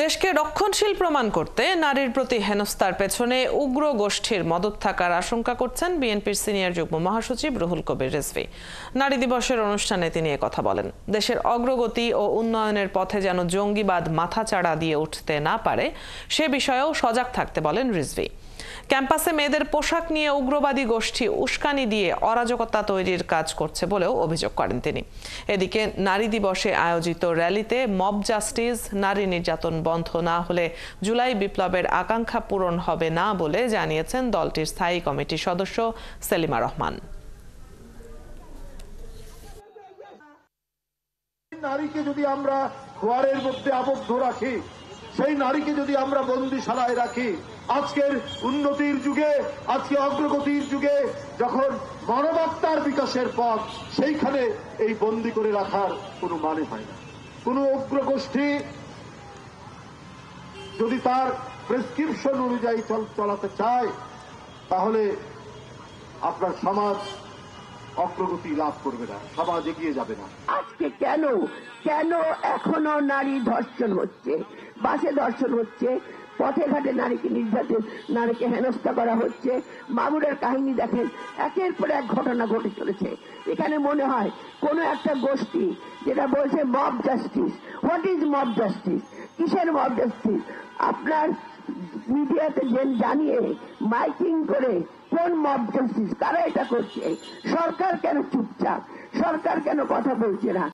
দেশকে রক্ষণশীল প্রমাণ করতে নারীর প্রতি হেনস্থার পেছনে উগ্র গোষ্ঠীর মদদ থাকার আশঙ্কা করছেন বিএনপির সিনিয়র যুগ্ম মহাসচিব রুহুল কবির রিজভী। নারী দিবসের অনুষ্ঠানে তিনি কথা বলেন। দেশের অগ্রগতি ও উন্নয়নের পথে যেন জঙ্গিবাদ মাথাচাড়া দিয়ে উঠতে না পারে সে বিষয়েও সজাগ থাকতে বলেন রিজভী। ক্যাম্পাসে মেয়েদের পোশাক নিয়ে উগ্রবাদী গোষ্ঠী উস্কানি দিয়ে অরাজকতা তৈরির কাজ করছে বলেও অভিযোগ করেন তিনি। এদিকে নারী দিবসে আয়োজিত র্যালিতে মব জাস্টিস, নারী নির্যাতন বন্ধ না হলে জুলাই বিপ্লবের আকাঙ্ক্ষা পূরণ হবে না বলে জানিয়েছেন দলটির স্থায়ী কমিটির সদস্য সেলিমা রহমান। নারীকে যদি আমরা ঘরের মধ্যে আবদ্ধ রাখি, সেই নারীকে যদি আমরা বন্দিশালায় রাখি, আজকের উন্নতির যুগে, আজকে অগ্রগতির যুগে যখন মানবাত্মার বিকাশের পথ, সেইখানে এই বন্দি করে রাখার কোনো মানে হয় না। কোন উগ্রগোষ্ঠী যদি তার প্রেসক্রিপশন অনুযায়ী চলাতে চায়, তাহলে আপনার সমাজ অগ্রগতি লাভ করবে না, সমাজ এগিয়ে যাবে না। আজকে কেন এখনো নারী ধর্ষণ হচ্ছে, বাসে ধর্ষণ হচ্ছে, পথে ঘাটে নারীকে নির্যাতন, নারীকে হেনস্থা করা হচ্ছে। মামুরের কাহিনী দেখেন, একের পর এক ঘটনা ঘটে চলেছে। এখানে মনে হয় কোন একটা গোষ্ঠী যেটা বলছে mob justice. What is mob justice? কিসের মব জাস্টিস? আপনার মিডিয়াতে জানিয়ে মাইকিং করে কোন মব জাস্টিস, কারা এটা করছে? সরকার কেন চুপচাপ? সরকার কেন কথা বলছে না?